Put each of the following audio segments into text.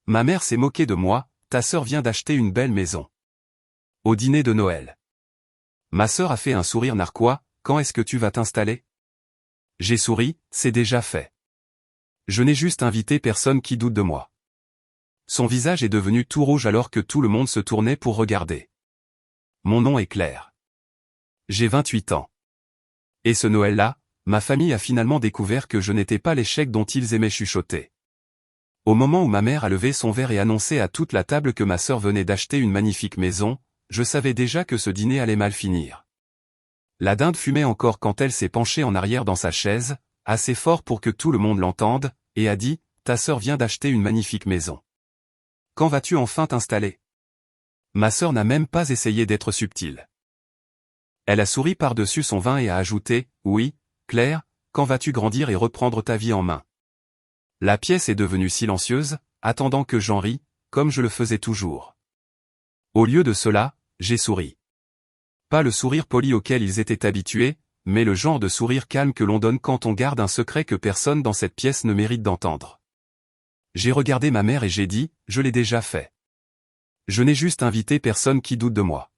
Ma mère s'est moquée de moi, ta sœur vient d'acheter une belle maison. Au dîner de Noël. Ma sœur a fait un sourire narquois, quand est-ce que tu vas t'installer? J'ai souri, c'est déjà fait. Je n'ai juste invité personne qui doute de moi. Son visage est devenu tout rouge alors que tout le monde se tournait pour regarder. Mon nom est Claire. J'ai 28 ans. Et ce Noël-là, ma famille a finalement découvert que je n'étais pas l'échec dont ils aimaient chuchoter. Au moment où ma mère a levé son verre et annoncé à toute la table que ma sœur venait d'acheter une magnifique maison, je savais déjà que ce dîner allait mal finir. La dinde fumait encore quand elle s'est penchée en arrière dans sa chaise, assez fort pour que tout le monde l'entende, et a dit « Ta sœur vient d'acheter une magnifique maison. Quand vas-tu enfin t'installer » Ma sœur n'a même pas essayé d'être subtile. Elle a souri par-dessus son vin et a ajouté « Oui, Claire, quand vas-tu grandir et reprendre ta vie en main ?» La pièce est devenue silencieuse, attendant que j'en rie, comme je le faisais toujours. Au lieu de cela, j'ai souri. Pas le sourire poli auquel ils étaient habitués, mais le genre de sourire calme que l'on donne quand on garde un secret que personne dans cette pièce ne mérite d'entendre. J'ai regardé ma mère et j'ai dit, je l'ai déjà fait. Je n'ai juste invité personne qui doute de moi.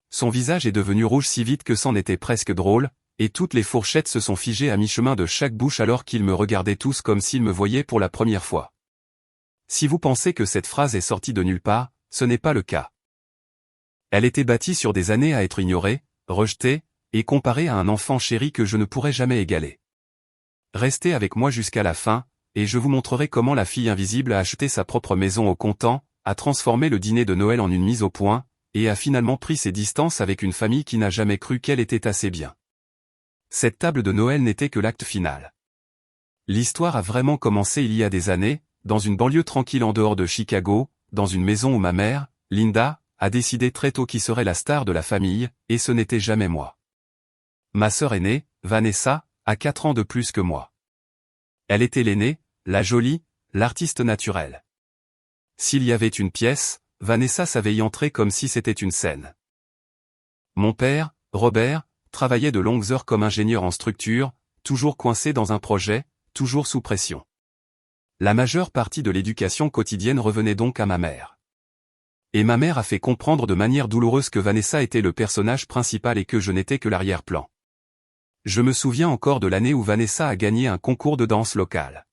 Son visage est devenu rouge si vite que c'en était presque drôle, et toutes les fourchettes se sont figées à mi-chemin de chaque bouche alors qu'ils me regardaient tous comme s'ils me voyaient pour la première fois. Si vous pensez que cette phrase est sortie de nulle part, ce n'est pas le cas. Elle était bâtie sur des années à être ignorée, rejetée, et comparée à un enfant chéri que je ne pourrais jamais égaler. Restez avec moi jusqu'à la fin, et je vous montrerai comment la fille invisible a acheté sa propre maison au comptant, a transformé le dîner de Noël en une mise au point, et a finalement pris ses distances avec une famille qui n'a jamais cru qu'elle était assez bien. Cette table de Noël n'était que l'acte final. L'histoire a vraiment commencé il y a des années, dans une banlieue tranquille en dehors de Chicago, dans une maison où ma mère, Linda, a décidé très tôt qui serait la star de la famille, et ce n'était jamais moi. Ma sœur aînée, Vanessa, a 4 ans de plus que moi. Elle était l'aînée, la jolie, l'artiste naturelle. S'il y avait une pièce, Vanessa savait y entrer comme si c'était une scène. Mon père, Robert, travaillait de longues heures comme ingénieur en structure, toujours coincé dans un projet, toujours sous pression. La majeure partie de l'éducation quotidienne revenait donc à ma mère. Et ma mère a fait comprendre de manière douloureuse que Vanessa était le personnage principal et que je n'étais que l'arrière-plan. Je me souviens encore de l'année où Vanessa a gagné un concours de danse local.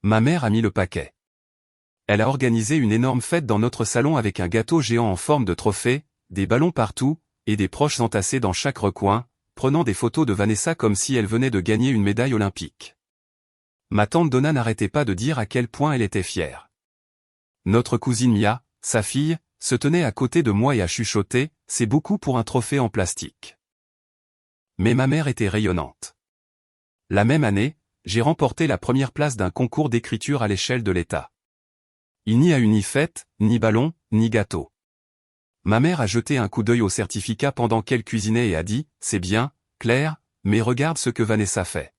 Ma mère a mis le paquet. Elle a organisé une énorme fête dans notre salon avec un gâteau géant en forme de trophée, des ballons partout, et des proches entassés dans chaque recoin, prenant des photos de Vanessa comme si elle venait de gagner une médaille olympique. Ma tante Donna n'arrêtait pas de dire à quel point elle était fière. Notre cousine Mia, sa fille, se tenait à côté de moi et a chuchoté, c'est beaucoup pour un trophée en plastique. Mais ma mère était rayonnante. La même année, j'ai remporté la première place d'un concours d'écriture à l'échelle de l'État. Il n'y a eu ni fête, ni ballon, ni gâteau. Ma mère a jeté un coup d'œil au certificat pendant qu'elle cuisinait et a dit, c'est bien, Claire, mais regarde ce que Vanessa fait.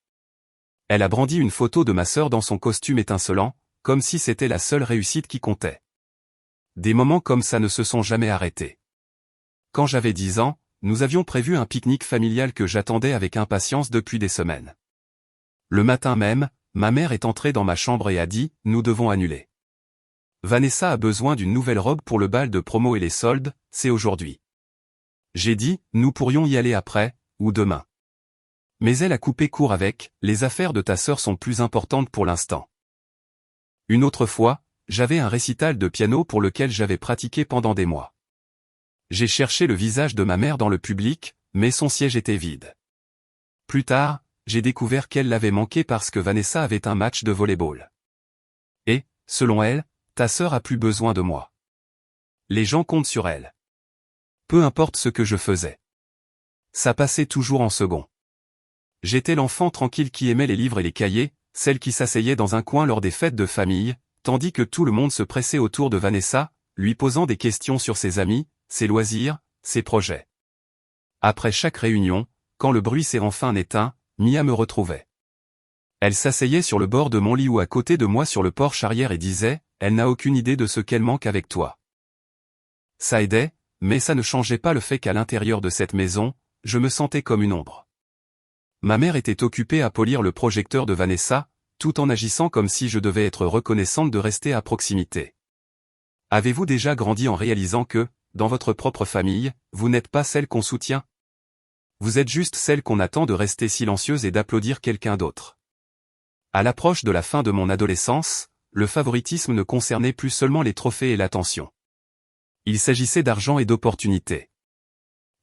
Elle a brandi une photo de ma sœur dans son costume étincelant, comme si c'était la seule réussite qui comptait. Des moments comme ça ne se sont jamais arrêtés. Quand j'avais 10 ans, nous avions prévu un pique-nique familial que j'attendais avec impatience depuis des semaines. Le matin même, ma mère est entrée dans ma chambre et a dit, nous devons annuler. Vanessa a besoin d'une nouvelle robe pour le bal de promo et les soldes, c'est aujourd'hui. J'ai dit, nous pourrions y aller après, ou demain. Mais elle a coupé court avec, les affaires de ta sœur sont plus importantes pour l'instant. Une autre fois, j'avais un récital de piano pour lequel j'avais pratiqué pendant des mois. J'ai cherché le visage de ma mère dans le public, mais son siège était vide. Plus tard, j'ai découvert qu'elle l'avait manqué parce que Vanessa avait un match de volley-ball. Et, selon elle, ta sœur a plus besoin de moi. Les gens comptent sur elle. Peu importe ce que je faisais. Ça passait toujours en second. J'étais l'enfant tranquille qui aimait les livres et les cahiers, celle qui s'asseyait dans un coin lors des fêtes de famille, tandis que tout le monde se pressait autour de Vanessa, lui posant des questions sur ses amis, ses loisirs, ses projets. Après chaque réunion, quand le bruit s'est enfin éteint, Mia me retrouvait. Elle s'asseyait sur le bord de mon lit ou à côté de moi sur le porche arrière et disait, elle n'a aucune idée de ce qu'elle manque avec toi. Ça aidait, mais ça ne changeait pas le fait qu'à l'intérieur de cette maison, je me sentais comme une ombre. Ma mère était occupée à polir le projecteur de Vanessa, tout en agissant comme si je devais être reconnaissante de rester à proximité. Avez-vous déjà grandi en réalisant que, dans votre propre famille, vous n'êtes pas celle qu'on soutient? Vous êtes juste celle qu'on attend de rester silencieuse et d'applaudir quelqu'un d'autre. À l'approche de la fin de mon adolescence, le favoritisme ne concernait plus seulement les trophées et l'attention. Il s'agissait d'argent et d'opportunités.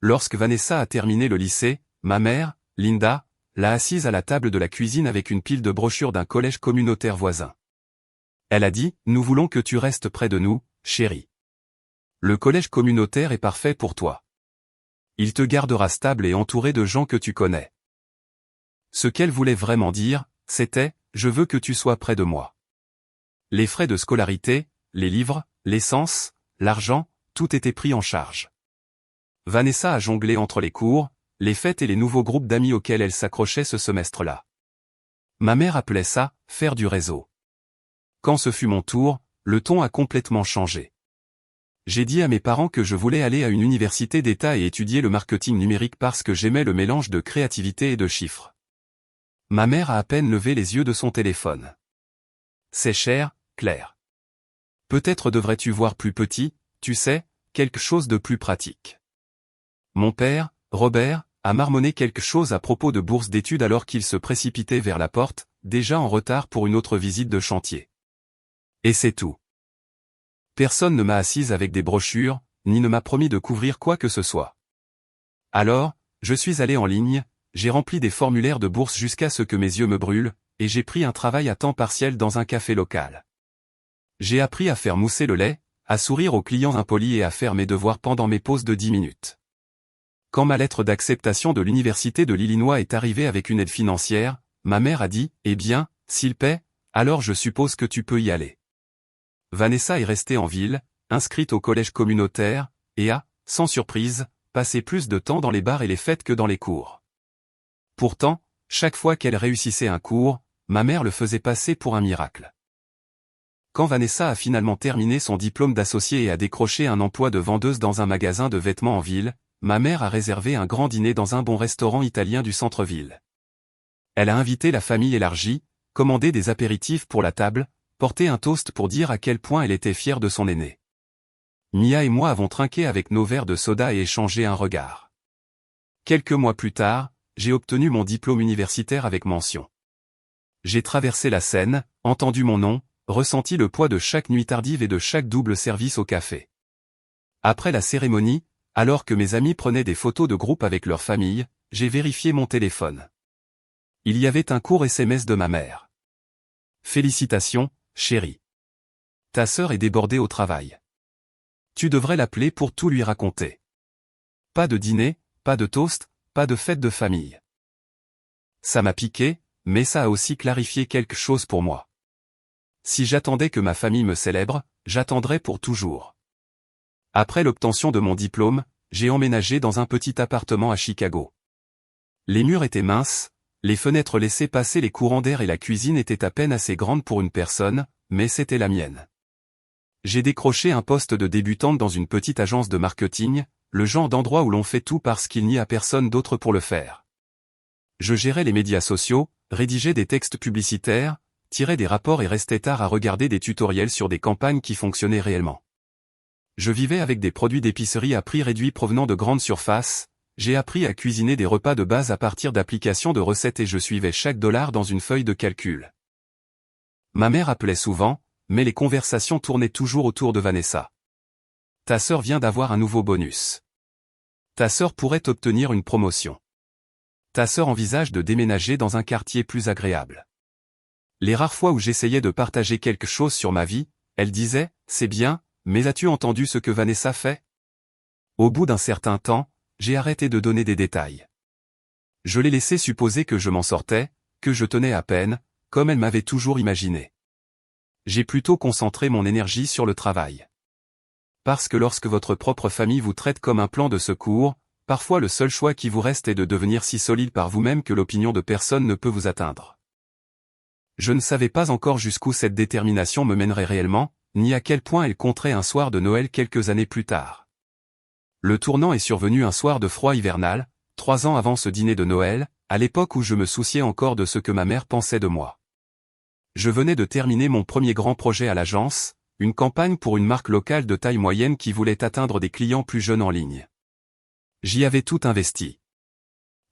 Lorsque Vanessa a terminé le lycée, ma mère, Linda, l'a assise à la table de la cuisine avec une pile de brochures d'un collège communautaire voisin. Elle a dit, « Nous voulons que tu restes près de nous, chérie. Le collège communautaire est parfait pour toi. Il te gardera stable et entouré de gens que tu connais. » Ce qu'elle voulait vraiment dire, c'était, « Je veux que tu sois près de moi. » Les frais de scolarité, les livres, l'essence, l'argent, tout était pris en charge. Vanessa a jonglé entre les cours, les fêtes et les nouveaux groupes d'amis auxquels elle s'accrochait ce semestre-là. Ma mère appelait ça « faire du réseau ». Quand ce fut mon tour, le ton a complètement changé. J'ai dit à mes parents que je voulais aller à une université d'État et étudier le marketing numérique parce que j'aimais le mélange de créativité et de chiffres. Ma mère a à peine levé les yeux de son téléphone. « C'est cher, Claire. Peut-être devrais-tu voir plus petit, tu sais, quelque chose de plus pratique. » Mon père, Robert, a marmonné quelque chose à propos de bourse d'études alors qu'il se précipitait vers la porte, déjà en retard pour une autre visite de chantier. Et c'est tout. Personne ne m'a assise avec des brochures, ni ne m'a promis de couvrir quoi que ce soit. Alors, je suis allé en ligne, j'ai rempli des formulaires de bourse jusqu'à ce que mes yeux me brûlent, et j'ai pris un travail à temps partiel dans un café local. J'ai appris à faire mousser le lait, à sourire aux clients impolis et à faire mes devoirs pendant mes pauses de 10 minutes. Quand ma lettre d'acceptation de l'Université de l'Illinois est arrivée avec une aide financière, ma mère a dit, « Eh bien, s'il paie, alors je suppose que tu peux y aller. » Vanessa est restée en ville, inscrite au collège communautaire, et a, sans surprise, passé plus de temps dans les bars et les fêtes que dans les cours. Pourtant, chaque fois qu'elle réussissait un cours, ma mère le faisait passer pour un miracle. Quand Vanessa a finalement terminé son diplôme d'associée et a décroché un emploi de vendeuse dans un magasin de vêtements en ville, ma mère a réservé un grand dîner dans un bon restaurant italien du centre-ville. Elle a invité la famille élargie, commandé des apéritifs pour la table, porté un toast pour dire à quel point elle était fière de son aîné. Mia et moi avons trinqué avec nos verres de soda et échangé un regard. Quelques mois plus tard, j'ai obtenu mon diplôme universitaire avec mention. J'ai traversé la Seine, entendu mon nom, ressenti le poids de chaque nuit tardive et de chaque double service au café. Après la cérémonie, alors que mes amis prenaient des photos de groupe avec leur famille, j'ai vérifié mon téléphone. Il y avait un court SMS de ma mère. « Félicitations, chérie. Ta sœur est débordée au travail. Tu devrais l'appeler pour tout lui raconter. Pas de dîner, pas de toast, pas de fête de famille. » Ça m'a piqué, mais ça a aussi clarifié quelque chose pour moi. Si j'attendais que ma famille me célèbre, j'attendrais pour toujours. Après l'obtention de mon diplôme, j'ai emménagé dans un petit appartement à Chicago. Les murs étaient minces, les fenêtres laissaient passer les courants d'air et la cuisine était à peine assez grande pour une personne, mais c'était la mienne. J'ai décroché un poste de débutante dans une petite agence de marketing, le genre d'endroit où l'on fait tout parce qu'il n'y a personne d'autre pour le faire. Je gérais les médias sociaux, rédigeais des textes publicitaires, tirais des rapports et restais tard à regarder des tutoriels sur des campagnes qui fonctionnaient réellement. Je vivais avec des produits d'épicerie à prix réduit provenant de grandes surfaces, j'ai appris à cuisiner des repas de base à partir d'applications de recettes et je suivais chaque dollar dans une feuille de calcul. Ma mère appelait souvent, mais les conversations tournaient toujours autour de Vanessa. « Ta sœur vient d'avoir un nouveau bonus. Ta sœur pourrait obtenir une promotion. Ta sœur envisage de déménager dans un quartier plus agréable. » Les rares fois où j'essayais de partager quelque chose sur ma vie, elle disait, « C'est bien, mais as-tu entendu ce que Vanessa fait ?» Au bout d'un certain temps, j'ai arrêté de donner des détails. Je l'ai laissé supposer que je m'en sortais, que je tenais à peine, comme elle m'avait toujours imaginé. J'ai plutôt concentré mon énergie sur le travail. Parce que lorsque votre propre famille vous traite comme un plan de secours, parfois le seul choix qui vous reste est de devenir si solide par vous-même que l'opinion de personne ne peut vous atteindre. Je ne savais pas encore jusqu'où cette détermination me mènerait réellement, ni à quel point elle compterait un soir de Noël quelques années plus tard. Le tournant est survenu un soir de froid hivernal, 3 ans avant ce dîner de Noël, à l'époque où je me souciais encore de ce que ma mère pensait de moi. Je venais de terminer mon premier grand projet à l'agence, une campagne pour une marque locale de taille moyenne qui voulait atteindre des clients plus jeunes en ligne. J'y avais tout investi.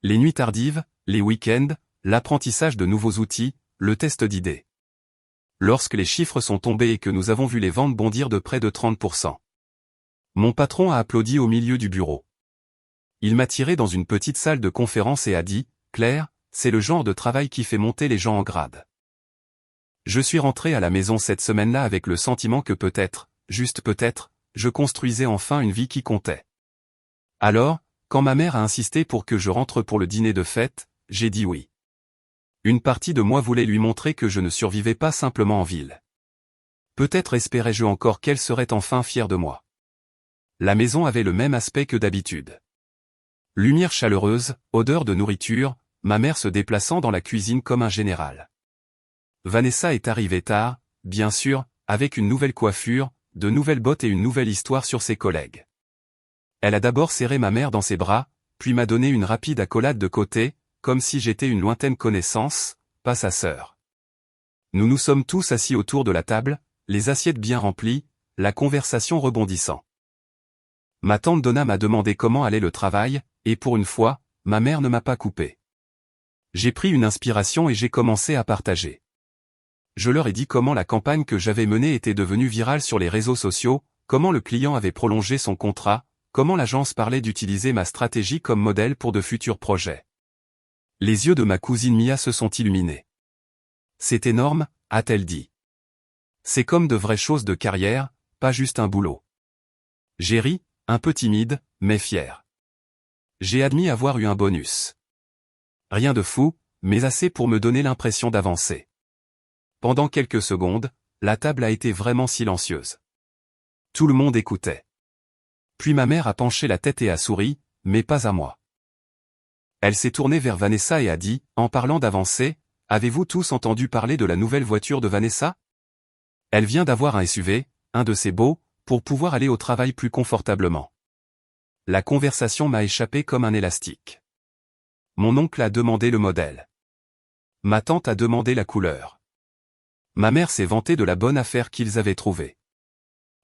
Les nuits tardives, les week-ends, l'apprentissage de nouveaux outils, le test d'idées. Lorsque les chiffres sont tombés et que nous avons vu les ventes bondir de près de 30%. Mon patron a applaudi au milieu du bureau. Il m'a tiré dans une petite salle de conférence et a dit, « Claire, c'est le genre de travail qui fait monter les gens en grade. » Je suis rentré à la maison cette semaine-là avec le sentiment que peut-être, juste peut-être, je construisais enfin une vie qui comptait. Alors, quand ma mère a insisté pour que je rentre pour le dîner de fête, j'ai dit oui. Une partie de moi voulait lui montrer que je ne survivais pas simplement en ville. Peut-être espérais-je encore qu'elle serait enfin fière de moi. La maison avait le même aspect que d'habitude. Lumière chaleureuse, odeur de nourriture, ma mère se déplaçant dans la cuisine comme un général. Vanessa est arrivée tard, bien sûr, avec une nouvelle coiffure, de nouvelles bottes et une nouvelle histoire sur ses collègues. Elle a d'abord serré ma mère dans ses bras, puis m'a donné une rapide accolade de côté, comme si j'étais une lointaine connaissance, pas sa sœur. Nous nous sommes tous assis autour de la table, les assiettes bien remplies, la conversation rebondissant. Ma tante Donna m'a demandé comment allait le travail, et pour une fois, ma mère ne m'a pas coupé. J'ai pris une inspiration et j'ai commencé à partager. Je leur ai dit comment la campagne que j'avais menée était devenue virale sur les réseaux sociaux, comment le client avait prolongé son contrat, comment l'agence parlait d'utiliser ma stratégie comme modèle pour de futurs projets. Les yeux de ma cousine Mia se sont illuminés. C'est énorme, a-t-elle dit. C'est comme de vraies choses de carrière, pas juste un boulot. J'ai ri, un peu timide, mais fier. J'ai admis avoir eu un bonus. Rien de fou, mais assez pour me donner l'impression d'avancer. Pendant quelques secondes, la table a été vraiment silencieuse. Tout le monde écoutait. Puis ma mère a penché la tête et a souri, mais pas à moi. Elle s'est tournée vers Vanessa et a dit, en parlant d'avancer, « Avez-vous tous entendu parler de la nouvelle voiture de Vanessa ? Elle vient d'avoir un SUV, un de ces beaux, pour pouvoir aller au travail plus confortablement. » La conversation m'a échappé comme un élastique. Mon oncle a demandé le modèle. Ma tante a demandé la couleur. Ma mère s'est vantée de la bonne affaire qu'ils avaient trouvée.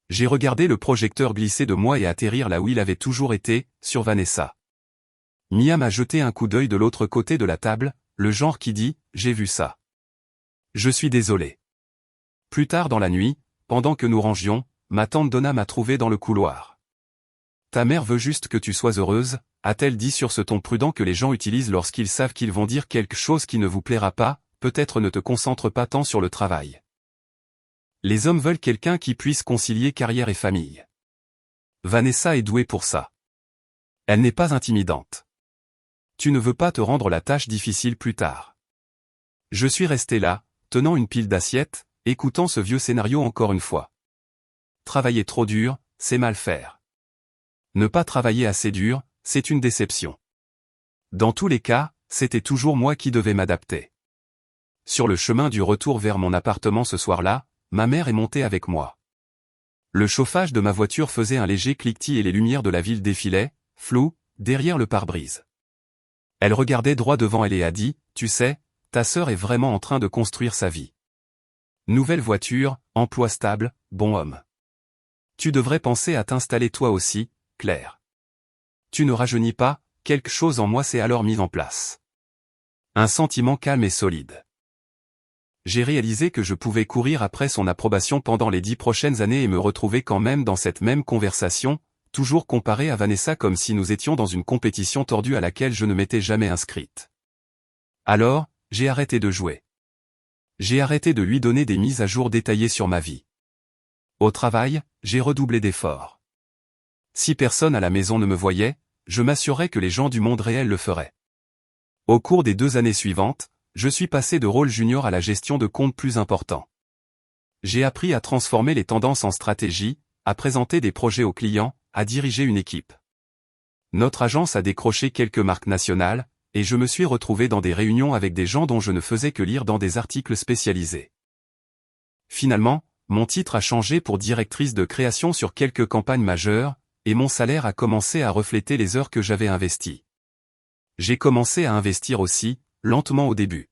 J'ai regardé le projecteur glisser de moi et atterrir là où il avait toujours été, sur Vanessa. Mia m'a jeté un coup d'œil de l'autre côté de la table, le genre qui dit « J'ai vu ça. Je suis désolé. » Plus tard dans la nuit, pendant que nous rangions, ma tante Donna m'a trouvé dans le couloir. « Ta mère veut juste que tu sois heureuse », a-t-elle dit sur ce ton prudent que les gens utilisent lorsqu'ils savent qu'ils vont dire quelque chose qui ne vous plaira pas, peut-être ne te concentre pas tant sur le travail. Les hommes veulent quelqu'un qui puisse concilier carrière et famille. Vanessa est douée pour ça. Elle n'est pas intimidante. Tu ne veux pas te rendre la tâche difficile plus tard. Je suis resté là, tenant une pile d'assiettes, écoutant ce vieux scénario encore une fois. Travailler trop dur, c'est mal faire. Ne pas travailler assez dur, c'est une déception. Dans tous les cas, c'était toujours moi qui devais m'adapter. Sur le chemin du retour vers mon appartement ce soir-là, ma mère est montée avec moi. Le chauffage de ma voiture faisait un léger cliquetis et les lumières de la ville défilaient, floues, derrière le pare-brise. Elle regardait droit devant elle et a dit, « Tu sais, ta sœur est vraiment en train de construire sa vie. Nouvelle voiture, emploi stable, bon homme. Tu devrais penser à t'installer toi aussi, Claire. » Tu ne rajeunis pas, quelque chose en moi s'est alors mis en place. Un sentiment calme et solide. J'ai réalisé que je pouvais courir après son approbation pendant les 10 prochaines années et me retrouver quand même dans cette même conversation, toujours comparé à Vanessa comme si nous étions dans une compétition tordue à laquelle je ne m'étais jamais inscrite. Alors, j'ai arrêté de jouer. J'ai arrêté de lui donner des mises à jour détaillées sur ma vie. Au travail, j'ai redoublé d'efforts. Si personne à la maison ne me voyait, je m'assurais que les gens du monde réel le feraient. Au cours des 2 années suivantes, je suis passé de rôle junior à la gestion de comptes plus importants. J'ai appris à transformer les tendances en stratégie, à présenter des projets aux clients, à diriger une équipe. Notre agence a décroché quelques marques nationales, et je me suis retrouvé dans des réunions avec des gens dont je ne faisais que lire dans des articles spécialisés. Finalement, mon titre a changé pour directrice de création sur quelques campagnes majeures, et mon salaire a commencé à refléter les heures que j'avais investies. J'ai commencé à investir aussi, lentement au début.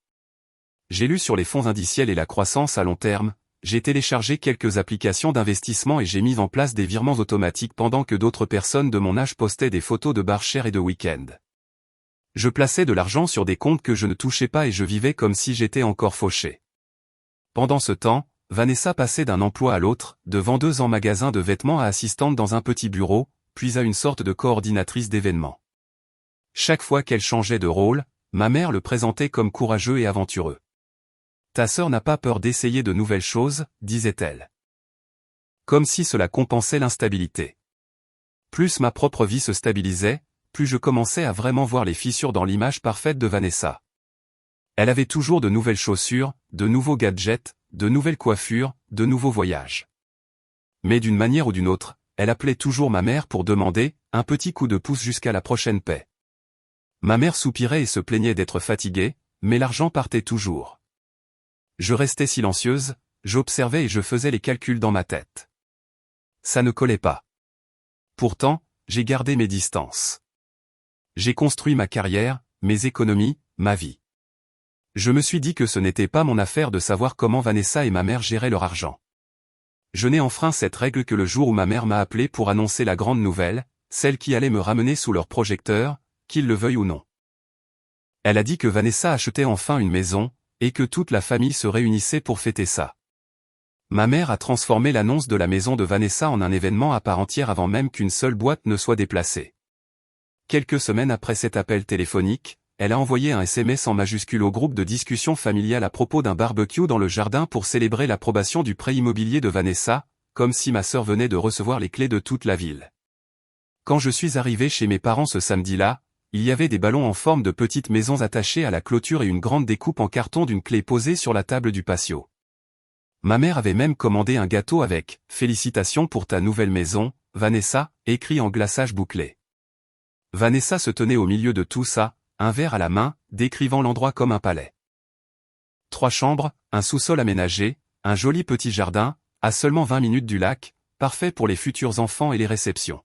J'ai lu sur les fonds indiciels et la croissance à long terme, j'ai téléchargé quelques applications d'investissement et j'ai mis en place des virements automatiques pendant que d'autres personnes de mon âge postaient des photos de bars chers et de week-end. Je plaçais de l'argent sur des comptes que je ne touchais pas et je vivais comme si j'étais encore fauché. Pendant ce temps, Vanessa passait d'un emploi à l'autre, de vendeuse en magasin de vêtements à assistante dans un petit bureau, puis à une sorte de coordinatrice d'événements. Chaque fois qu'elle changeait de rôle, ma mère le présentait comme courageux et aventureux. « Ta sœur n'a pas peur d'essayer de nouvelles choses, disait-elle. Comme si cela compensait l'instabilité. Plus ma propre vie se stabilisait, plus je commençais à vraiment voir les fissures dans l'image parfaite de Vanessa. Elle avait toujours de nouvelles chaussures, de nouveaux gadgets, de nouvelles coiffures, de nouveaux voyages. Mais d'une manière ou d'une autre, elle appelait toujours ma mère pour demander un petit coup de pouce jusqu'à la prochaine paie. Ma mère soupirait et se plaignait d'être fatiguée, mais l'argent partait toujours. Je restais silencieuse, j'observais et je faisais les calculs dans ma tête. Ça ne collait pas. Pourtant, j'ai gardé mes distances. J'ai construit ma carrière, mes économies, ma vie. Je me suis dit que ce n'était pas mon affaire de savoir comment Vanessa et ma mère géraient leur argent. Je n'ai enfreint cette règle que le jour où ma mère m'a appelé pour annoncer la grande nouvelle, celle qui allait me ramener sous leur projecteur, qu'ils le veuillent ou non. Elle a dit que Vanessa achetait enfin une maison, et que toute la famille se réunissait pour fêter ça. Ma mère a transformé l'annonce de la maison de Vanessa en un événement à part entière avant même qu'une seule boîte ne soit déplacée. Quelques semaines après cet appel téléphonique, elle a envoyé un SMS en majuscule au groupe de discussion familiale à propos d'un barbecue dans le jardin pour célébrer l'approbation du prêt immobilier de Vanessa, comme si ma sœur venait de recevoir les clés de toute la ville. Quand je suis arrivé chez mes parents ce samedi-là, il y avait des ballons en forme de petites maisons attachées à la clôture et une grande découpe en carton d'une clé posée sur la table du patio. Ma mère avait même commandé un gâteau avec « Félicitations pour ta nouvelle maison, Vanessa », écrit en glaçage bouclé. Vanessa se tenait au milieu de tout ça, un verre à la main, décrivant l'endroit comme un palais. 3 chambres, un sous-sol aménagé, un joli petit jardin, à seulement 20 minutes du lac, parfait pour les futurs enfants et les réceptions.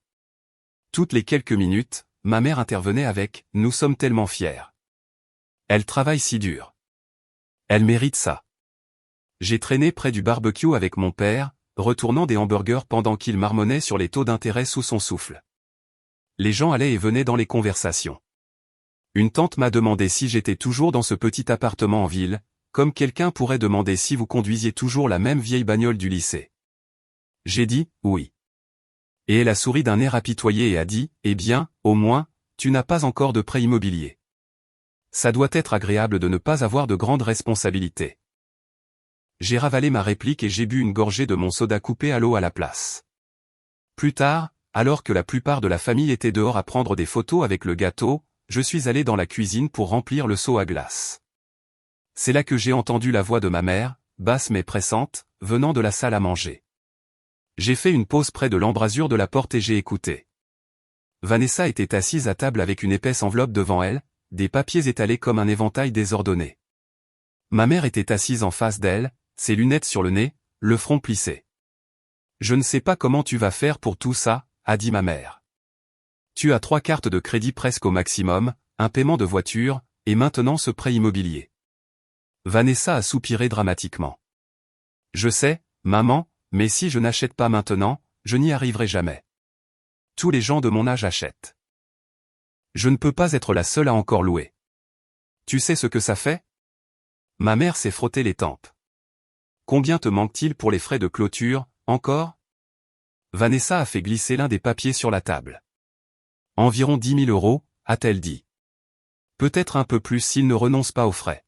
Toutes les quelques minutes, ma mère intervenait avec « Nous sommes tellement fiers. Elle travaille si dur. Elle mérite ça. » J'ai traîné près du barbecue avec mon père, retournant des hamburgers pendant qu'il marmonnait sur les taux d'intérêt sous son souffle. Les gens allaient et venaient dans les conversations. Une tante m'a demandé si j'étais toujours dans ce petit appartement en ville, comme quelqu'un pourrait demander si vous conduisiez toujours la même vieille bagnole du lycée. J'ai dit « Oui ». Et elle a souri d'un air apitoyé et a dit « Eh bien, au moins, tu n'as pas encore de prêt immobilier. Ça doit être agréable de ne pas avoir de grandes responsabilités. » J'ai ravalé ma réplique et j'ai bu une gorgée de mon soda coupé à l'eau à la place. Plus tard, alors que la plupart de la famille était dehors à prendre des photos avec le gâteau, je suis allé dans la cuisine pour remplir le seau à glace. C'est là que j'ai entendu la voix de ma mère, basse mais pressante, venant de la salle à manger. J'ai fait une pause près de l'embrasure de la porte et j'ai écouté. Vanessa était assise à table avec une épaisse enveloppe devant elle, des papiers étalés comme un éventail désordonné. Ma mère était assise en face d'elle, ses lunettes sur le nez, le front plissé. « Je ne sais pas comment tu vas faire pour tout ça », a dit ma mère. « Tu as 3 cartes de crédit presque au maximum, un paiement de voiture, et maintenant ce prêt immobilier. » Vanessa a soupiré dramatiquement. « Je sais, maman, mais si je n'achète pas maintenant, je n'y arriverai jamais. Tous les gens de mon âge achètent. Je ne peux pas être la seule à encore louer. Tu sais ce que ça fait ?» Ma mère s'est frotté les tempes. « Combien te manque-t-il pour les frais de clôture, encore ?» Vanessa a fait glisser l'un des papiers sur la table. « Environ 10 000 €, a-t-elle dit. Peut-être un peu plus s'il ne renonce pas aux frais.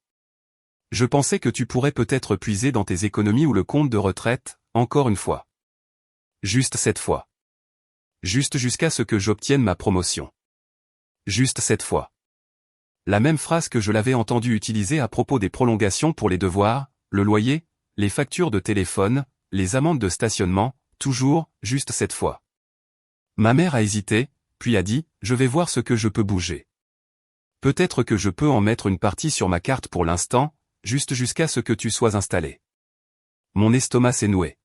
Je pensais que tu pourrais peut-être puiser dans tes économies ou le compte de retraite, encore une fois. Juste cette fois. Juste jusqu'à ce que j'obtienne ma promotion. Juste cette fois. » La même phrase que je l'avais entendue utiliser à propos des prolongations pour les devoirs, le loyer, les factures de téléphone, les amendes de stationnement, toujours, juste cette fois. Ma mère a hésité, puis a dit, « Je vais voir ce que je peux bouger. Peut-être que je peux en mettre une partie sur ma carte pour l'instant, juste jusqu'à ce que tu sois installé. » Mon estomac s'est noué.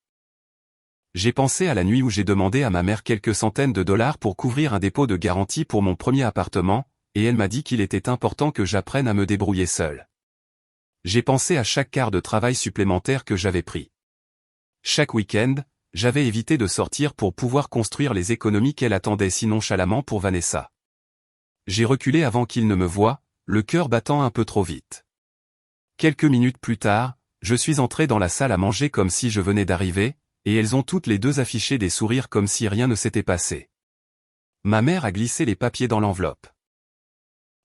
J'ai pensé à la nuit où j'ai demandé à ma mère quelques centaines de dollars pour couvrir un dépôt de garantie pour mon premier appartement, et elle m'a dit qu'il était important que j'apprenne à me débrouiller seul. J'ai pensé à chaque quart de travail supplémentaire que j'avais pris. Chaque week-end, j'avais évité de sortir pour pouvoir construire les économies qu'elle attendait si nonchalamment pour Vanessa. J'ai reculé avant qu'il ne me voie, le cœur battant un peu trop vite. Quelques minutes plus tard, je suis entré dans la salle à manger comme si je venais d'arriver, et elles ont toutes les deux affiché des sourires comme si rien ne s'était passé. Ma mère a glissé les papiers dans l'enveloppe.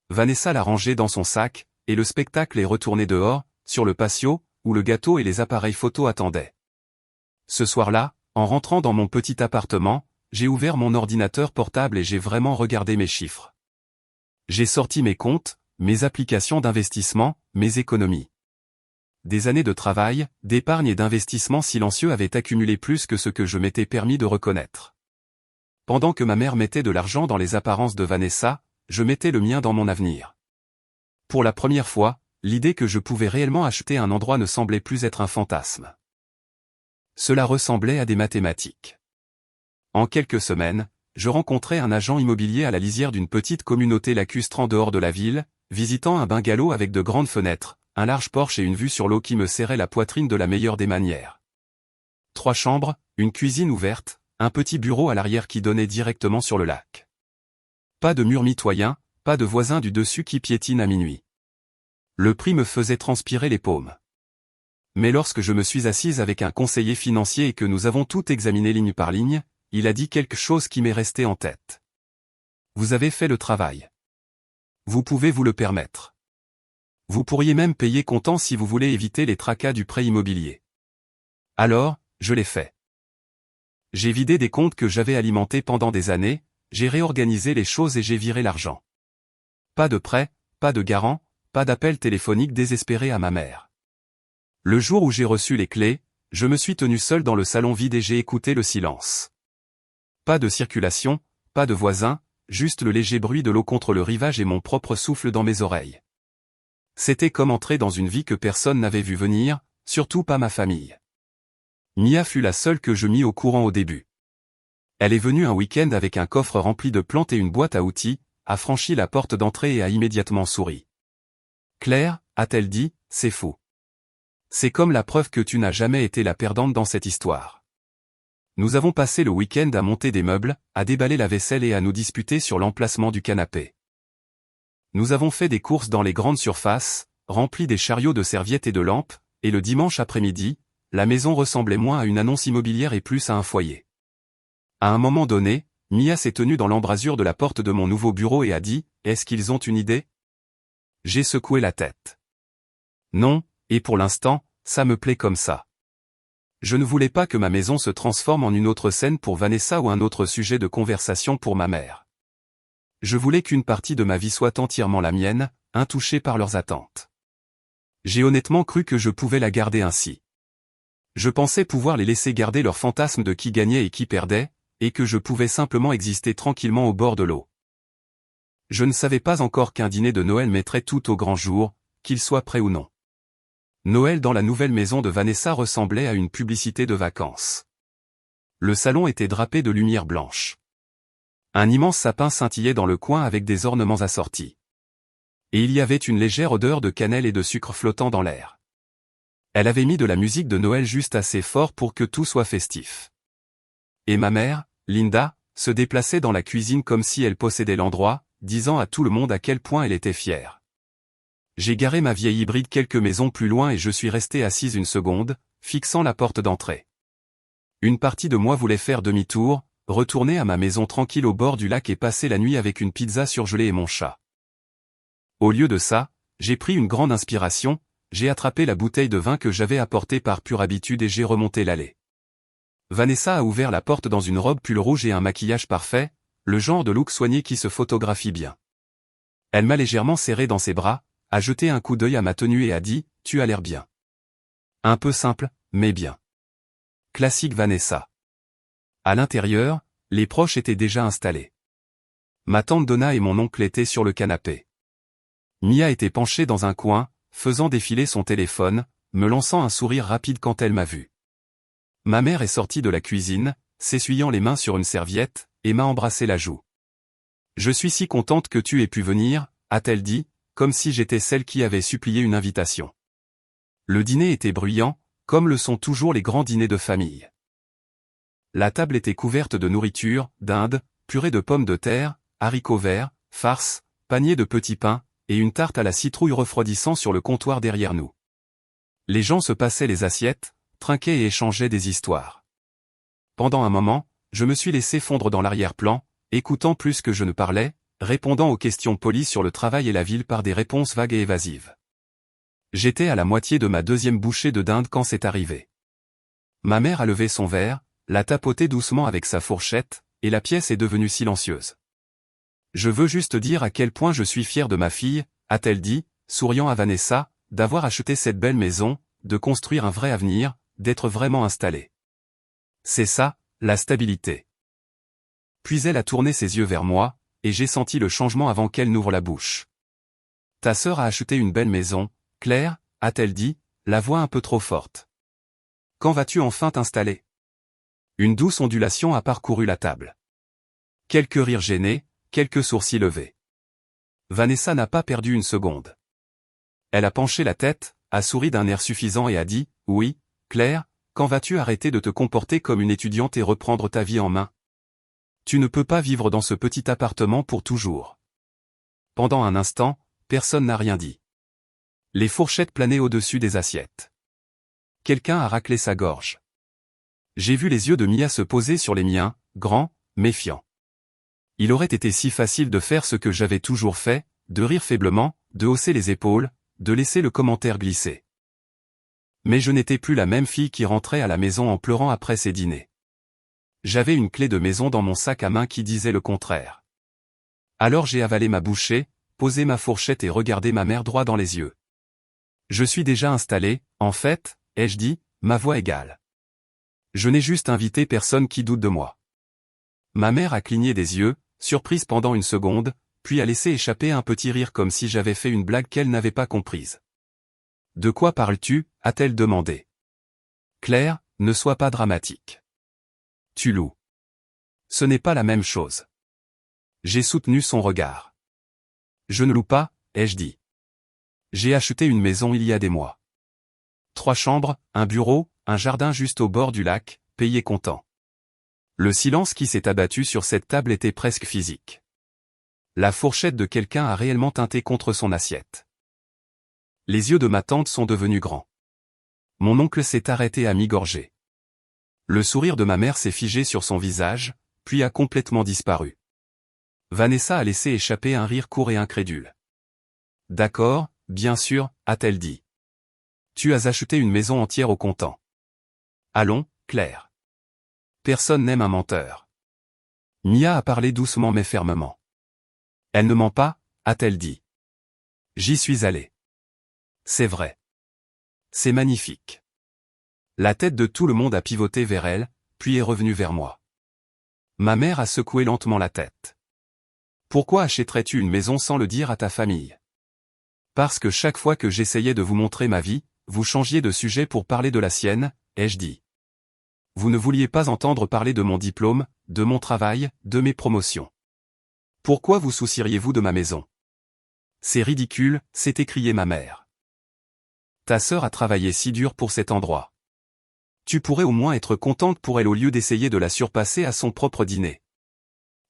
Vanessa l'a rangé dans son sac, et le spectacle est retourné dehors, sur le patio, où le gâteau et les appareils photo attendaient. Ce soir-là, en rentrant dans mon petit appartement, j'ai ouvert mon ordinateur portable et j'ai vraiment regardé mes chiffres. J'ai sorti mes comptes, mes applications d'investissement, mes économies. Des années de travail, d'épargne et d'investissement silencieux avaient accumulé plus que ce que je m'étais permis de reconnaître. Pendant que ma mère mettait de l'argent dans les apparences de Vanessa, je mettais le mien dans mon avenir. Pour la première fois, l'idée que je pouvais réellement acheter un endroit ne semblait plus être un fantasme. Cela ressemblait à des mathématiques. En quelques semaines, je rencontrais un agent immobilier à la lisière d'une petite communauté lacustre en dehors de la ville, visitant un bungalow avec de grandes fenêtres, un large porche et une vue sur l'eau qui me serrait la poitrine de la meilleure des manières. 3 chambres, une cuisine ouverte, un petit bureau à l'arrière qui donnait directement sur le lac. Pas de mur mitoyen, pas de voisins du dessus qui piétinent à minuit. Le prix me faisait transpirer les paumes. Mais lorsque je me suis assise avec un conseiller financier et que nous avons tout examiné ligne par ligne, il a dit quelque chose qui m'est resté en tête. Vous avez fait le travail. Vous pouvez vous le permettre. Vous pourriez même payer comptant si vous voulez éviter les tracas du prêt immobilier. Alors, je l'ai fait. J'ai vidé des comptes que j'avais alimentés pendant des années, j'ai réorganisé les choses et j'ai viré l'argent. Pas de prêt, pas de garant, pas d'appel téléphonique désespéré à ma mère. Le jour où j'ai reçu les clés, je me suis tenu seul dans le salon vide et j'ai écouté le silence. Pas de circulation, pas de voisins, juste le léger bruit de l'eau contre le rivage et mon propre souffle dans mes oreilles. C'était comme entrer dans une vie que personne n'avait vu venir, surtout pas ma famille. Mia fut la seule que je mis au courant au début. Elle est venue un week-end avec un coffre rempli de plantes et une boîte à outils, a franchi la porte d'entrée et a immédiatement souri. « Claire, a-t-elle dit, c'est fou. C'est comme la preuve que tu n'as jamais été la perdante dans cette histoire. » Nous avons passé le week-end à monter des meubles, à déballer la vaisselle et à nous disputer sur l'emplacement du canapé. Nous avons fait des courses dans les grandes surfaces, rempli des chariots de serviettes et de lampes, et le dimanche après-midi, la maison ressemblait moins à une annonce immobilière et plus à un foyer. À un moment donné, Mia s'est tenue dans l'embrasure de la porte de mon nouveau bureau et a dit « Est-ce qu'ils ont une idée ?» J'ai secoué la tête. Non, et pour l'instant, ça me plaît comme ça. Je ne voulais pas que ma maison se transforme en une autre scène pour Vanessa ou un autre sujet de conversation pour ma mère. Je voulais qu'une partie de ma vie soit entièrement la mienne, intouchée par leurs attentes. J'ai honnêtement cru que je pouvais la garder ainsi. Je pensais pouvoir les laisser garder leur fantasme de qui gagnait et qui perdait, et que je pouvais simplement exister tranquillement au bord de l'eau. Je ne savais pas encore qu'un dîner de Noël mettrait tout au grand jour, qu'il soit prêt ou non. Noël dans la nouvelle maison de Vanessa ressemblait à une publicité de vacances. Le salon était drapé de lumière blanche. Un immense sapin scintillait dans le coin avec des ornements assortis. Et il y avait une légère odeur de cannelle et de sucre flottant dans l'air. Elle avait mis de la musique de Noël juste assez fort pour que tout soit festif. Et ma mère, Linda, se déplaçait dans la cuisine comme si elle possédait l'endroit, disant à tout le monde à quel point elle était fière. J'ai garé ma vieille hybride quelques maisons plus loin et je suis resté assise une seconde, fixant la porte d'entrée. Une partie de moi voulait faire demi-tour, retourner à ma maison tranquille au bord du lac et passer la nuit avec une pizza surgelée et mon chat. Au lieu de ça, j'ai pris une grande inspiration, j'ai attrapé la bouteille de vin que j'avais apportée par pure habitude et j'ai remonté l'allée. Vanessa a ouvert la porte dans une robe pull rouge et un maquillage parfait, le genre de look soigné qui se photographie bien. Elle m'a légèrement serré dans ses bras, a jeté un coup d'œil à ma tenue et a dit « Tu as l'air bien. » Un peu simple, mais bien. Classique Vanessa. À l'intérieur, les proches étaient déjà installés. Ma tante Donna et mon oncle étaient sur le canapé. Mia était penchée dans un coin, faisant défiler son téléphone, me lançant un sourire rapide quand elle m'a vu. Ma mère est sortie de la cuisine, s'essuyant les mains sur une serviette, et m'a embrassé la joue. « Je suis si contente que tu aies pu venir » a-t-elle dit, comme si j'étais celle qui avait supplié une invitation. Le dîner était bruyant, comme le sont toujours les grands dîners de famille. La table était couverte de nourriture, dinde, purée de pommes de terre, haricots verts, farce, panier de petits pains, et une tarte à la citrouille refroidissant sur le comptoir derrière nous. Les gens se passaient les assiettes, trinquaient et échangeaient des histoires. Pendant un moment, je me suis laissé fondre dans l'arrière-plan, écoutant plus que je ne parlais, répondant aux questions polies sur le travail et la ville par des réponses vagues et évasives. J'étais à la moitié de ma deuxième bouchée de dinde quand c'est arrivé. Ma mère a levé son verre, l'a tapoté doucement avec sa fourchette, et la pièce est devenue silencieuse. Je veux juste dire à quel point je suis fier de ma fille, a-t-elle dit, souriant à Vanessa, d'avoir acheté cette belle maison, de construire un vrai avenir, d'être vraiment installée. C'est ça, la stabilité. Puis elle a tourné ses yeux vers moi, et j'ai senti le changement avant qu'elle n'ouvre la bouche. Ta sœur a acheté une belle maison, Claire, a-t-elle dit, la voix un peu trop forte. Quand vas-tu enfin t'installer? Une douce ondulation a parcouru la table. Quelques rires gênés, quelques sourcils levés. Vanessa n'a pas perdu une seconde. Elle a penché la tête, a souri d'un air suffisant et a dit, « Oui, Claire, quand vas-tu arrêter de te comporter comme une étudiante et reprendre ta vie en main? Tu ne peux pas vivre dans ce petit appartement pour toujours. » Pendant un instant, personne n'a rien dit. Les fourchettes planaient au-dessus des assiettes. Quelqu'un a raclé sa gorge. J'ai vu les yeux de Mia se poser sur les miens, grands, méfiants. Il aurait été si facile de faire ce que j'avais toujours fait, de rire faiblement, de hausser les épaules, de laisser le commentaire glisser. Mais je n'étais plus la même fille qui rentrait à la maison en pleurant après ses dîners. J'avais une clé de maison dans mon sac à main qui disait le contraire. Alors j'ai avalé ma bouchée, posé ma fourchette et regardé ma mère droit dans les yeux. Je suis déjà installé, en fait, ai-je dit, ma voix égale. Je n'ai juste invité personne qui doute de moi. Ma mère a cligné des yeux, surprise pendant une seconde, puis a laissé échapper un petit rire comme si j'avais fait une blague qu'elle n'avait pas comprise. « De quoi parles-tu » a-t-elle demandé. « Claire, ne sois pas dramatique. Tu loues. Ce n'est pas la même chose. » J'ai soutenu son regard. « Je ne loue pas, ai-je dit. J'ai acheté une maison il y a des mois. 3 chambres, un bureau, un jardin juste au bord du lac, payé comptant. » Le silence qui s'est abattu sur cette table était presque physique. La fourchette de quelqu'un a réellement teinté contre son assiette. Les yeux de ma tante sont devenus grands. Mon oncle s'est arrêté à mi-gorgée. Le sourire de ma mère s'est figé sur son visage, puis a complètement disparu. Vanessa a laissé échapper un rire court et incrédule. « D'accord, bien sûr, a-t-elle dit. Tu as acheté une maison entière au comptant. Allons, Claire. Personne n'aime un menteur. » Mia a parlé doucement mais fermement. « Elle ne ment pas, a-t-elle dit. J'y suis allé. C'est vrai. C'est magnifique. » La tête de tout le monde a pivoté vers elle, puis est revenue vers moi. Ma mère a secoué lentement la tête. « Pourquoi achèterais-tu une maison sans le dire à ta famille? Parce que chaque fois que j'essayais de vous montrer ma vie, vous changiez de sujet pour parler de la sienne, ai-je dit. Vous ne vouliez pas entendre parler de mon diplôme, de mon travail, de mes promotions. Pourquoi vous soucieriez-vous de ma maison? C'est ridicule, s'est écriée ma mère. Ta sœur a travaillé si dur pour cet endroit. Tu pourrais au moins être contente pour elle au lieu d'essayer de la surpasser à son propre dîner.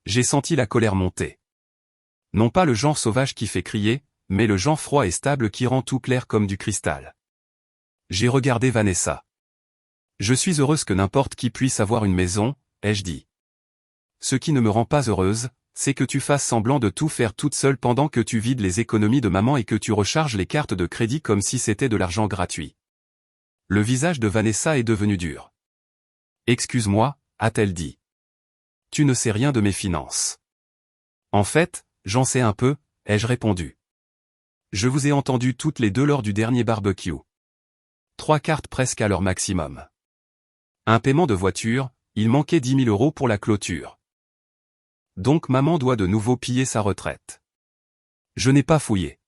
J'ai senti la colère monter. Non pas le genre sauvage qui fait crier, mais le genre froid et stable qui rend tout clair comme du cristal. J'ai regardé Vanessa. Je suis heureuse que n'importe qui puisse avoir une maison, ai-je dit. Ce qui ne me rend pas heureuse, c'est que tu fasses semblant de tout faire toute seule pendant que tu vides les économies de maman et que tu recharges les cartes de crédit comme si c'était de l'argent gratuit. Le visage de Vanessa est devenu dur. Excuse-moi, a-t-elle dit. Tu ne sais rien de mes finances. En fait, j'en sais un peu, ai-je répondu. Je vous ai entendu toutes les deux lors du dernier barbecue. 3 cartes presque à leur maximum. Un paiement de voiture, il manquait 10 000 € pour la clôture. Donc maman doit de nouveau piller sa retraite. Je n'ai pas fouillé.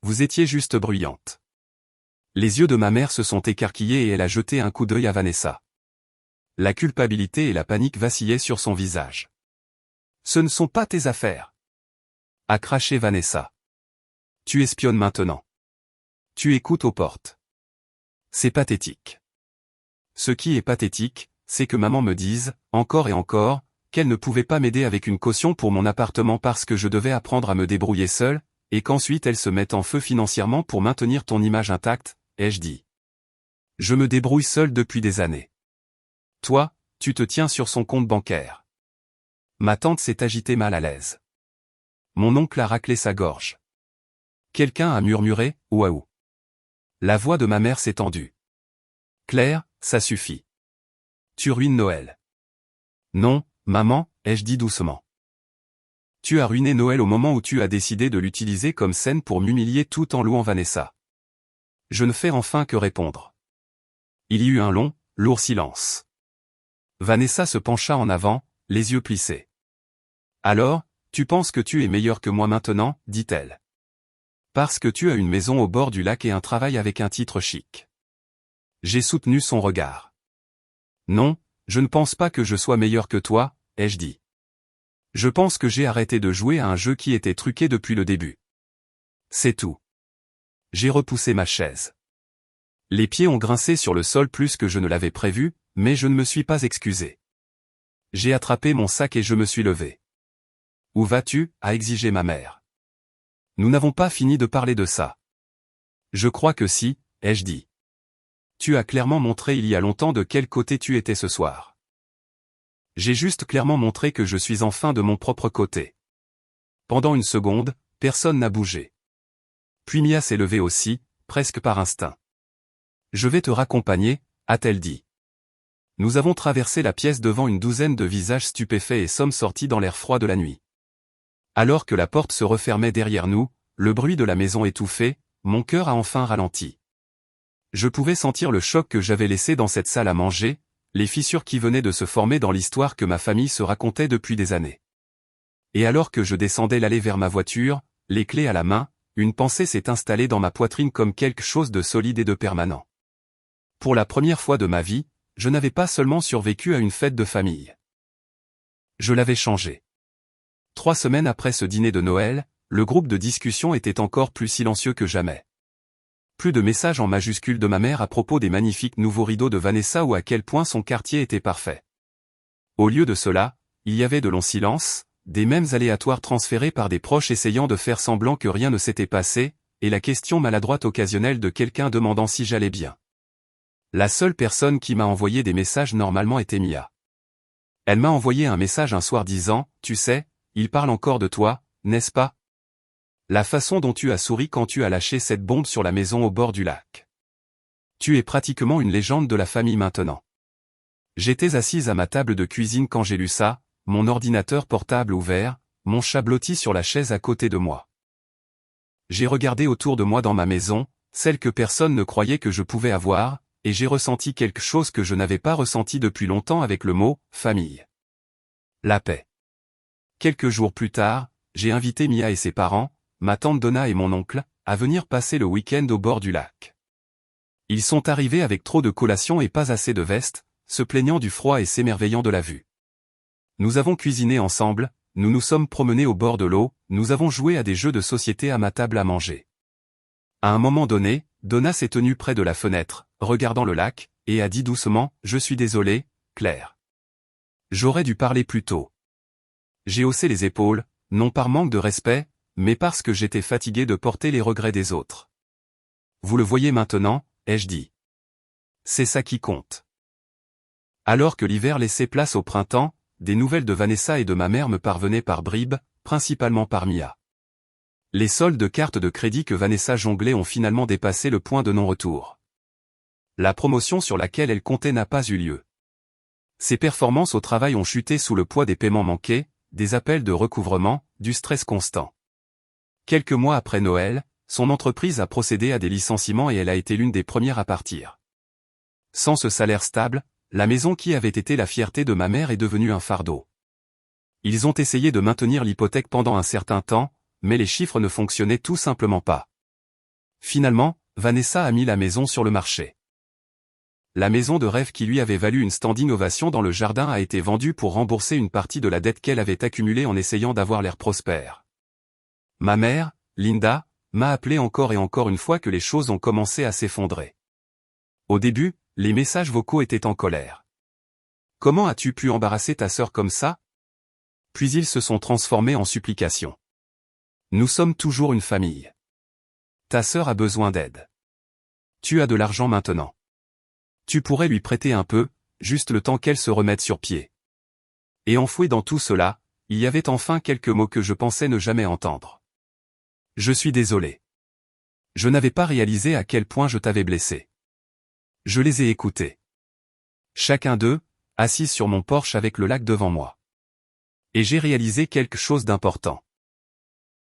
Vous étiez juste bruyante. Les yeux de ma mère se sont écarquillés et elle a jeté un coup d'œil à Vanessa. La culpabilité et la panique vacaillaient sur son visage. Ce ne sont pas tes affaires. A craché Vanessa. Tu espionnes maintenant. Tu écoutes aux portes. C'est pathétique. Ce qui est pathétique, c'est que maman me dise, encore et encore, qu'elle ne pouvait pas m'aider avec une caution pour mon appartement parce que je devais apprendre à me débrouiller seule, et qu'ensuite elle se mette en feu financièrement pour maintenir ton image intacte, ai-je dit. Je me débrouille seule depuis des années. Toi, tu te tiens sur son compte bancaire. Ma tante s'est agitée mal à l'aise. Mon oncle a raclé sa gorge. Quelqu'un a murmuré « Waouh ». La voix de ma mère s'est tendue. Claire, ça suffit. Tu ruines Noël. Non, maman, ai-je dit doucement. Tu as ruiné Noël au moment où tu as décidé de l'utiliser comme scène pour m'humilier tout en louant Vanessa. Je ne fais enfin que répondre. Il y eut un long, lourd silence. Vanessa se pencha en avant, les yeux plissés. Alors, tu penses que tu es meilleur que moi maintenant, dit-elle. Parce que tu as une maison au bord du lac et un travail avec un titre chic. J'ai soutenu son regard. Non, je ne pense pas que je sois meilleur que toi, ai-je dit. Je pense que j'ai arrêté de jouer à un jeu qui était truqué depuis le début. C'est tout. J'ai repoussé ma chaise. Les pieds ont grincé sur le sol plus que je ne l'avais prévu, mais je ne me suis pas excusé. J'ai attrapé mon sac et je me suis levé. Où vas-tu, a exigé ma mère. Nous n'avons pas fini de parler de ça. Je crois que si, ai-je dit. Tu as clairement montré il y a longtemps de quel côté tu étais ce soir. J'ai juste clairement montré que je suis enfin de mon propre côté. Pendant une seconde, personne n'a bougé. Puis Mia s'est levée aussi, presque par instinct. Je vais te raccompagner, a-t-elle dit. Nous avons traversé la pièce devant une douzaine de visages stupéfaits et sommes sortis dans l'air froid de la nuit. Alors que la porte se refermait derrière nous, le bruit de la maison étouffé, mon cœur a enfin ralenti. Je pouvais sentir le choc que j'avais laissé dans cette salle à manger, les fissures qui venaient de se former dans l'histoire que ma famille se racontait depuis des années. Et alors que je descendais l'allée vers ma voiture, les clés à la main, une pensée s'est installée dans ma poitrine comme quelque chose de solide et de permanent. Pour la première fois de ma vie, je n'avais pas seulement survécu à une fête de famille. Je l'avais changé. 3 semaines après ce dîner de Noël, le groupe de discussion était encore plus silencieux que jamais. Plus de messages en majuscules de ma mère à propos des magnifiques nouveaux rideaux de Vanessa ou à quel point son quartier était parfait. Au lieu de cela, il y avait de longs silences, des mèmes aléatoires transférés par des proches essayant de faire semblant que rien ne s'était passé, et la question maladroite occasionnelle de quelqu'un demandant si j'allais bien. La seule personne qui m'a envoyé des messages normalement était Mia. Elle m'a envoyé un message un soir disant « Tu sais, il parle encore de toi, n'est-ce pas ? La façon dont tu as souri quand tu as lâché cette bombe sur la maison au bord du lac. Tu es pratiquement une légende de la famille maintenant. » J'étais assise à ma table de cuisine quand j'ai lu ça, mon ordinateur portable ouvert, mon chat blotti sur la chaise à côté de moi. J'ai regardé autour de moi dans ma maison, celle que personne ne croyait que je pouvais avoir, et j'ai ressenti quelque chose que je n'avais pas ressenti depuis longtemps avec le mot « famille ». La paix. Quelques jours plus tard, j'ai invité Mia et ses parents, ma tante Donna et mon oncle, à venir passer le week-end au bord du lac. Ils sont arrivés avec trop de collations et pas assez de vestes, se plaignant du froid et s'émerveillant de la vue. Nous avons cuisiné ensemble, nous nous sommes promenés au bord de l'eau, nous avons joué à des jeux de société à ma table à manger. À un moment donné, Donna s'est tenue près de la fenêtre, regardant le lac, et a dit doucement « Je suis désolée, Claire. J'aurais dû parler plus tôt. » J'ai haussé les épaules, non par manque de respect, mais parce que j'étais fatigué de porter les regrets des autres. Vous le voyez maintenant, ai-je dit. C'est ça qui compte. Alors que l'hiver laissait place au printemps, des nouvelles de Vanessa et de ma mère me parvenaient par bribes, principalement par Mia. Les soldes de cartes de crédit que Vanessa jonglait ont finalement dépassé le point de non-retour. La promotion sur laquelle elle comptait n'a pas eu lieu. Ses performances au travail ont chuté sous le poids des paiements manqués, des appels de recouvrement, du stress constant. Quelques mois après Noël, son entreprise a procédé à des licenciements et elle a été l'une des premières à partir. Sans ce salaire stable, la maison qui avait été la fierté de ma mère est devenue un fardeau. Ils ont essayé de maintenir l'hypothèque pendant un certain temps, mais les chiffres ne fonctionnaient tout simplement pas. Finalement, Vanessa a mis la maison sur le marché. La maison de rêve qui lui avait valu une standing ovation dans le jardin a été vendue pour rembourser une partie de la dette qu'elle avait accumulée en essayant d'avoir l'air prospère. Ma mère, Linda, m'a appelé encore et encore une fois que les choses ont commencé à s'effondrer. Au début, les messages vocaux étaient en colère. Comment as-tu pu embarrasser ta sœur comme ça? Puis ils se sont transformés en supplications. Nous sommes toujours une famille. Ta sœur a besoin d'aide. Tu as de l'argent maintenant. Tu pourrais lui prêter un peu, juste le temps qu'elle se remette sur pied. Et enfoui dans tout cela, il y avait enfin quelques mots que je pensais ne jamais entendre. Je suis désolé. Je n'avais pas réalisé à quel point je t'avais blessé. Je les ai écoutés. Chacun d'eux, assis sur mon porche avec le lac devant moi. Et j'ai réalisé quelque chose d'important.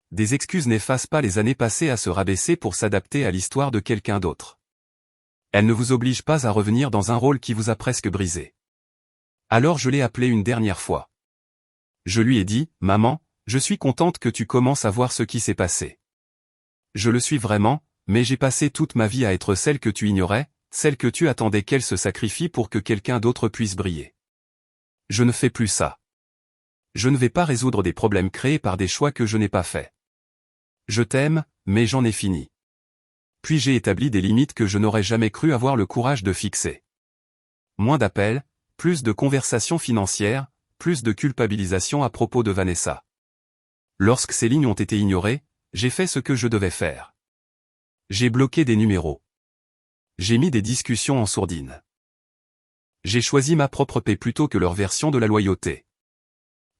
Des excuses n'effacent pas les années passées à se rabaisser pour s'adapter à l'histoire de quelqu'un d'autre. Elles ne vous obligent pas à revenir dans un rôle qui vous a presque brisé. Alors je l'ai appelé une dernière fois. Je lui ai dit, « Maman, je suis contente que tu commences à voir ce qui s'est passé. Je le suis vraiment, mais j'ai passé toute ma vie à être celle que tu ignorais, celle que tu attendais qu'elle se sacrifie pour que quelqu'un d'autre puisse briller. Je ne fais plus ça. Je ne vais pas résoudre des problèmes créés par des choix que je n'ai pas faits. Je t'aime, mais j'en ai fini. » Puis j'ai établi des limites que je n'aurais jamais cru avoir le courage de fixer. Moins d'appels, plus de conversations financières, plus de culpabilisation à propos de Vanessa. Lorsque ces lignes ont été ignorées, j'ai fait ce que je devais faire. J'ai bloqué des numéros. J'ai mis des discussions en sourdine. J'ai choisi ma propre paix plutôt que leur version de la loyauté.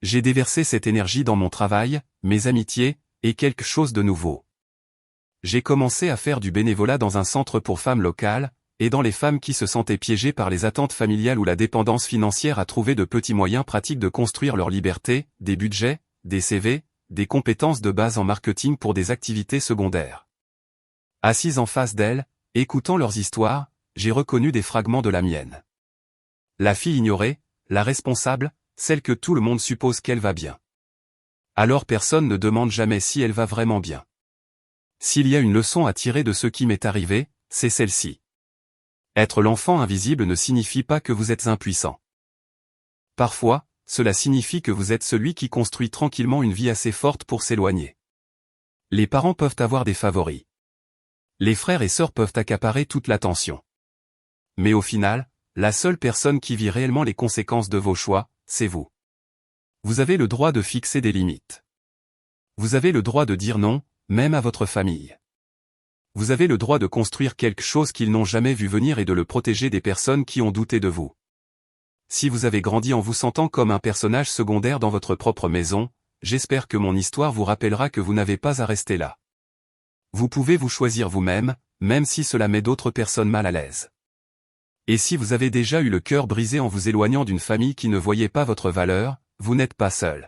J'ai déversé cette énergie dans mon travail, mes amitiés, et quelque chose de nouveau. J'ai commencé à faire du bénévolat dans un centre pour femmes locales, aidant les femmes qui se sentaient piégées par les attentes familiales ou la dépendance financière à trouver de petits moyens pratiques de construire leur liberté, des budgets, des CV, des compétences de base en marketing pour des activités secondaires. Assise en face d'elles, écoutant leurs histoires, j'ai reconnu des fragments de la mienne. La fille ignorée, la responsable, celle que tout le monde suppose qu'elle va bien. Alors personne ne demande jamais si elle va vraiment bien. S'il y a une leçon à tirer de ce qui m'est arrivé, c'est celle-ci. Être l'enfant invisible ne signifie pas que vous êtes impuissant. Parfois, cela signifie que vous êtes celui qui construit tranquillement une vie assez forte pour s'éloigner. Les parents peuvent avoir des favoris. Les frères et sœurs peuvent accaparer toute l'attention. Mais au final, la seule personne qui vit réellement les conséquences de vos choix, c'est vous. Vous avez le droit de fixer des limites. Vous avez le droit de dire non, même à votre famille. Vous avez le droit de construire quelque chose qu'ils n'ont jamais vu venir et de le protéger des personnes qui ont douté de vous. Si vous avez grandi en vous sentant comme un personnage secondaire dans votre propre maison, j'espère que mon histoire vous rappellera que vous n'avez pas à rester là. Vous pouvez vous choisir vous-même, même si cela met d'autres personnes mal à l'aise. Et si vous avez déjà eu le cœur brisé en vous éloignant d'une famille qui ne voyait pas votre valeur, vous n'êtes pas seul.